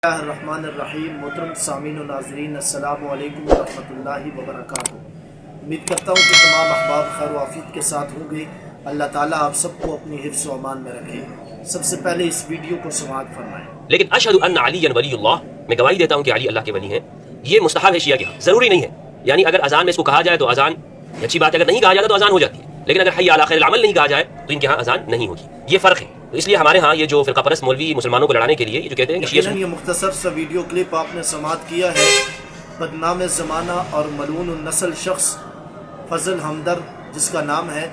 الرحمن الرحیم۔ محترم سامعین و ناظرین، السلام علیکم ورحمۃ اللہ وبرکاتہ۔ امید کرتا ہوں کہ تمام احباب خیر و عافیت کے ساتھ ہوں گے۔ اللہ تعالیٰ آپ سب کو اپنی حفظ و امان میں رکھے۔ سب سے پہلے اس ویڈیو کو سماعت فرمائیں۔ لیکن اشہد ان علی ولی اللہ، میں گواہی دیتا ہوں کہ علی اللہ کے ولی ہیں، یہ مستحب ہے شیعہ کے ہاں، ضروری نہیں ہے۔ یعنی اگر اذان میں اس کو کہا جائے تو اذان اچھی بات ہے، اگر نہیں کہا جاتا تو اذان ہو جاتی ہے، لیکن اگر حی علی خیر العمل نہیں کہا جائے تو ان کے ہاں اذان نہیں ہوگی۔ یہ فرق ہے۔ تو اس لیے ہمارے ہاں یہ جو فرقہ پرست مولوی مسلمانوں کو لڑانے کے لیے یہ جو کہتے ہیں کہ شیعہ، یہ مختصر سا ویڈیو کلپ آپ نے سماعت کیا ہے۔ بدنام زمانہ اور ملعون النسل شخص فضل ہمدرد جس کا نام ہے،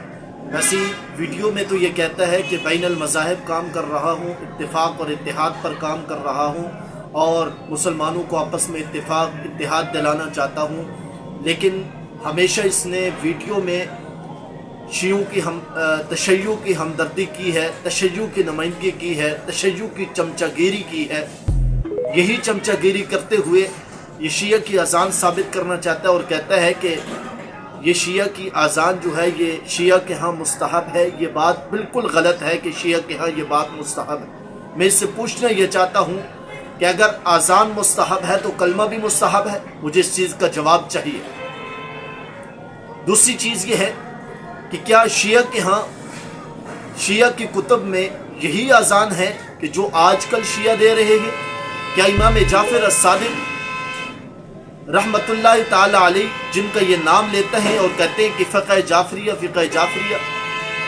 ویسے ویڈیو میں تو یہ کہتا ہے کہ بین المذاہب کام کر رہا ہوں، اتفاق اور اتحاد پر کام کر رہا ہوں اور مسلمانوں کو آپس میں اتحاد دلانا چاہتا ہوں، لیکن ہمیشہ اس نے ویڈیو میں شیعوں کی تشیع کی ہمدردی کی ہے، تشیع کی نمائندگی کی ہے، تشیع کی چمچہ گیری کی ہے۔ یہی چمچہ گیری کرتے ہوئے یہ شیعہ کی اذان ثابت کرنا چاہتا ہے اور کہتا ہے کہ یہ شیعہ کی اذان جو ہے یہ شیعہ کے ہاں مستحب ہے۔ یہ بات بالکل غلط ہے کہ شیعہ کے ہاں یہ بات مستحب ہے۔ میں اس سے پوچھنا یہ چاہتا ہوں کہ اگر اذان مستحب ہے تو کلمہ بھی مستحب ہے؟ مجھے اس چیز کا جواب چاہیے۔ دوسری چیز یہ ہے کہ کیا شیعہ کے ہاں شیعہ کی کتب میں یہی اذان ہے کہ جو آج کل شیعہ دے رہے ہیں؟ کیا امام جعفر الصادق رحمت اللہ تعالی علیہ جن کا یہ نام لیتے ہیں اور کہتے ہیں کہ فقہ جعفریہ،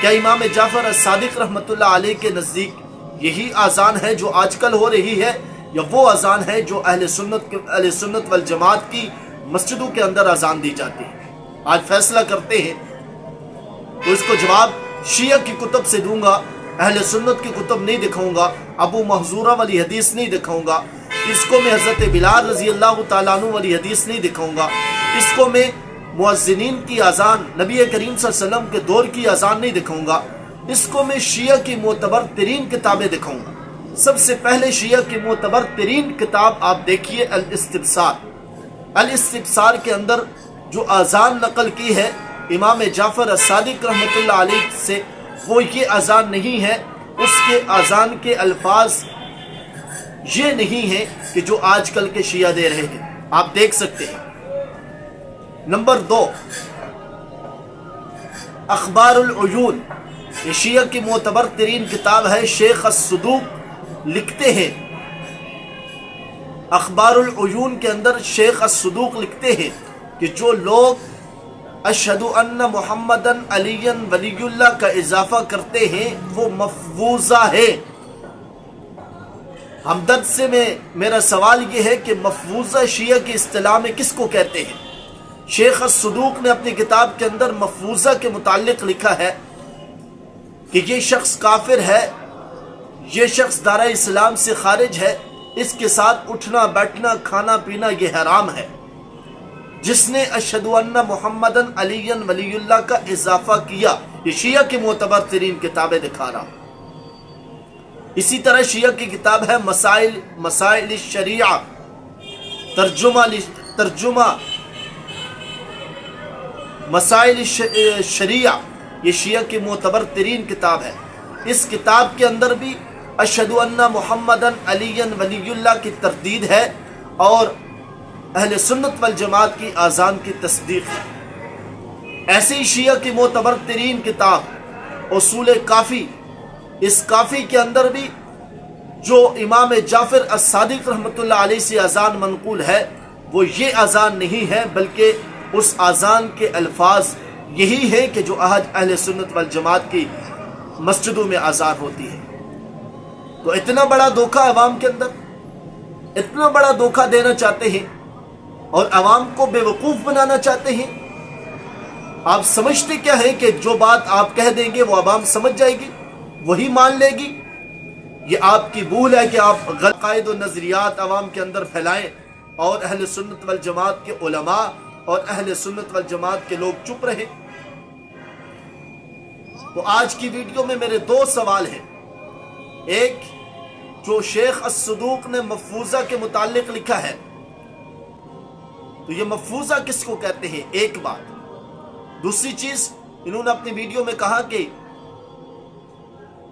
کیا امام جعفر الصادق رحمت اللہ علیہ کے نزدیک یہی اذان ہے جو آج کل ہو رہی ہے، یا وہ اذان ہے جو اہل سنت والجماعت کی مسجدوں کے اندر اذان دی جاتی ہے؟ آج فیصلہ کرتے ہیں۔ تو اس کو جواب شیعہ کی کتب سے دوں گا، اہل سنت کی کتب نہیں دکھاؤں گا، ابو محذورہ والی حدیث نہیں دکھاؤں گا، اس کو میں حضرت بلال رضی اللہ تعالیٰ عنہ والی حدیث نہیں دکھاؤں گا، اس کو میں مؤذنین کی اذان، نبی کریم صلی اللہ علیہ وسلم کے دور کی اذان نہیں دکھاؤں گا، اس کو میں شیعہ کی معتبر ترین کتابیں دکھاؤں گا۔ سب سے پہلے شیعہ کی معتبر ترین کتاب آپ دیکھیے الاستبصار۔ الاستبصار کے اندر جو اذان نقل کی ہے امام جعفر الصادق رحمت اللہ علیہ سے، وہ یہ اذان نہیں ہے، اس کے اذان کے الفاظ یہ نہیں ہیں کہ جو آج کل کے شیعہ دے رہے ہیں، آپ دیکھ سکتے ہیں۔ نمبر 2، اخبار العیون، یہ شیعہ کی معتبر ترین کتاب ہے۔ شیخ الصدوق لکھتے ہیں، اخبار العیون کے اندر شیخ الصدوق لکھتے ہیں کہ جو لوگ اشہد ان محمدن علی ولی اللہ کا اضافہ کرتے ہیں وہ مفوضہ ہے۔ ہمدرد سے میرا سوال یہ ہے کہ مفوضہ شیعہ کی اصطلاح میں کس کو کہتے ہیں؟ شیخ الصدوق نے اپنی کتاب کے اندر مفوضہ کے متعلق لکھا ہے کہ یہ شخص کافر ہے، یہ شخص دارِ اسلام سے خارج ہے، اس کے ساتھ اٹھنا بیٹھنا کھانا پینا یہ حرام ہے۔ جس نے اشہد ان محمدن علی ولی اللہ کا اضافہ کیا، یہ شیعہ کی معتبر ترین کتابیں دکھا رہا ہوں۔ اسی طرح شیعہ کی کتاب ہے مسائل الشریعہ، ترجمہ مسائل الشریعہ، یہ شیعہ کی معتبر ترین کتاب ہے۔ اس کتاب کے اندر بھی اشہد ان محمدن علی ولی اللہ کی تردید ہے اور اہل سنت والجماعت کی اذان کی تصدیق ہے۔ ایسے ہی شیعہ کی معتبر ترین کتاب اصول کافی، اس کافی کے اندر بھی جو امام جعفر الصادق رحمت اللہ علیہ سے اذان منقول ہے وہ یہ اذان نہیں ہے، بلکہ اس اذان کے الفاظ یہی ہیں کہ جو اہل سنت والجماعت کی مسجدوں میں اذان ہوتی ہے۔ تو اتنا بڑا دھوکہ عوام کے اندر، اتنا بڑا دھوکہ دینا چاہتے ہیں اور عوام کو بے وقوف بنانا چاہتے ہیں۔ آپ سمجھتے کیا ہیں کہ جو بات آپ کہہ دیں گے وہ عوام سمجھ جائے گی، وہی مان لے گی؟ یہ آپ کی بھول ہے کہ آپ غلط عقائد و نظریات عوام کے اندر پھیلائیں اور اہل سنت والجماعت کے علماء اور اہل سنت والجماعت کے لوگ چپ رہیں۔ تو آج کی ویڈیو میں میرے 2 سوال ہیں۔ ایک، جو شیخ الصدوق نے مفوضہ کے متعلق لکھا ہے تو یہ مفوضہ کس کو کہتے ہیں؟ ایک بات۔ دوسری چیز، انہوں نے اپنی ویڈیو میں کہا کہ